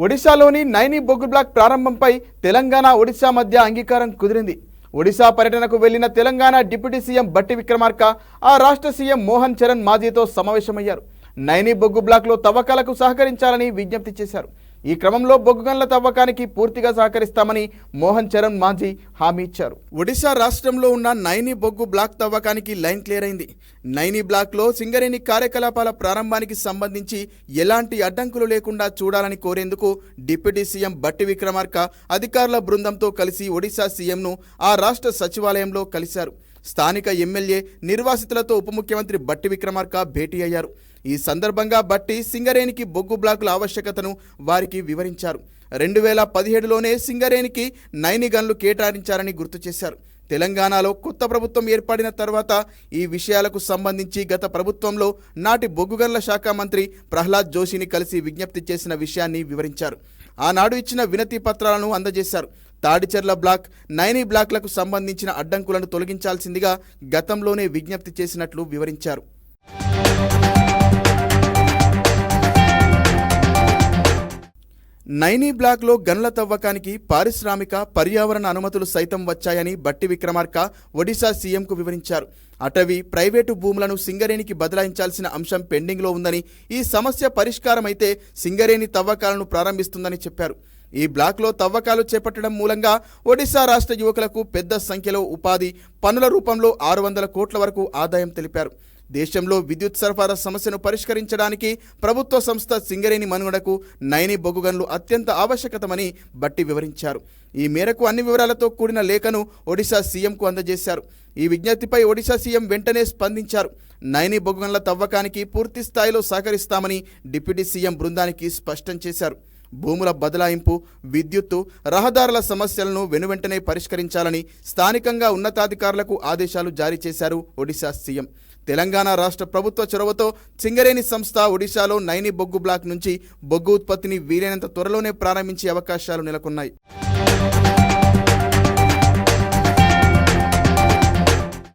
ఒడిశాలోని నైని బొగ్గు బ్లాక్ ప్రారంభంపై తెలంగాణ ఒడిశా మధ్య అంగీకారం కుదిరింది. ఒడిశా పర్యటనకు వెళ్లిన తెలంగాణ డిప్యూటీ సీఎం బట్టి విక్రమార్క ఆ రాష్ట్ర సీఎం మోహన్ చరణ్ మాజీతో సమావేశమయ్యారు. నైని బొగ్గు బ్లాక్లో తవ్వకాలకు సహకరించాలని విజ్ఞప్తి చేశారు. ఈ క్రమంలో బొగ్గు గనుల తవ్వకానికి పూర్తిగా సహకరిస్తామని మోహన్ చరణ్ మాజీ హామీ ఇచ్చారు. ఒడిశా రాష్ట్రంలో ఉన్న నైని బొగ్గు బ్లాక్ తవ్వకానికి లైన్ క్లియర్ అయింది. నైని బ్లాక్లో సింగరేణి కార్యకలాపాల ప్రారంభానికి సంబంధించి ఎలాంటి అడ్డంకులు లేకుండా చూడాలని కోరేందుకు డిప్యూటీ సీఎం బట్టి విక్రమార్క అధికారుల బృందంతో కలిసి ఒడిశా సీఎంను ఆ రాష్ట్ర సచివాలయంలో కలిశారు. స్థానిక ఎమ్మెల్యే నిర్వాసితులతో ఉప ముఖ్యమంత్రి బట్టి విక్రమార్క భేటీ అయ్యారు. ఈ సందర్భంగా బట్టి సింగరేణికి బొగ్గు బ్లాకుల ఆవశ్యకతను వారికి వివరించారు. 2017లోనే సింగరేణికి నైని గన్లు కేటాయించారని గుర్తు చేశారు. తెలంగాణలో కొత్త ప్రభుత్వం ఏర్పడిన తర్వాత ఈ విషయాలకు సంబంధించి గత ప్రభుత్వంలో నాటి బొగ్గు గనుల శాఖ మంత్రి ప్రహ్లాద్ జోషిని కలిసి విజ్ఞప్తి చేసిన విషయాన్ని వివరించారు. ఆనాడు ఇచ్చిన వినతి పత్రాలను అందజేశారు. తాడిచెర్ల బ్లాక్, నైని బ్లాక్లకు సంబంధించిన అడ్డంకులను తొలగించాల్సిందిగా గతంలోనే విజ్ఞప్తి చేసినట్లు వివరించారు. నైని బ్లాక్లో గన్ల తవ్వకానికి పారిశ్రామిక, పర్యావరణ అనుమతులు సైతం వచ్చాయని బట్టి విక్రమార్క ఒడిశా సీఎంకు వివరించారు. అటవీ, ప్రైవేటు భూములను సింగరేణికి బదలాయించాల్సిన అంశం పెండింగ్లో ఉందని, ఈ సమస్య పరిష్కారమైతే సింగరేణి తవ్వకాలను ప్రారంభిస్తుందని చెప్పారు. ఈ బ్లాక్లో తవ్వకాలు చేపట్టడం మూలంగా ఒడిశా రాష్ట్ర యువకులకు పెద్ద సంఖ్యలో ఉపాధి, పనుల రూపంలో 600 కోట్ల వరకు ఆదాయం తెలిపారు. దేశంలో విద్యుత్ సరఫరా సమస్యను పరిష్కరించడానికి ప్రభుత్వ సంస్థ సింగరేణి మనుగడకు నైని బొగ్గు గన్లు అత్యంత ఆవశ్యకతమని బట్టి వివరించారు. ఈ మేరకు అన్ని వివరాలతో కూడిన లేఖను ఒడిశా సీఎంకు అందజేశారు. ఈ విజ్ఞప్తిపై ఒడిశా సీఎం వెంటనే స్పందించారు. నైని బొగ్గు గన్ల తవ్వకానికి పూర్తి స్థాయిలో సహకరిస్తామని డిప్యూటీ సీఎం బృందానికి స్పష్టం చేశారు. భూముల బదలాయింపు, విద్యుత్తు, రహదారుల సమస్యలను వెనువెంటనే పరిష్కరించాలని స్థానికంగా ఉన్నతాధికారులకు ఆదేశాలు జారీ చేశారు ఒడిశా సీఎం. తెలంగాణ రాష్ట్ర ప్రభుత్వ చొరవతో సింగరేణి సంస్థ ఒడిశాలో నైని బొగ్గు బ్లాక్ నుంచి బొగ్గు ఉత్పత్తిని వీలైనంత త్వరలోనే ప్రారంభించే అవకాశాలు నెలకొన్నాయి.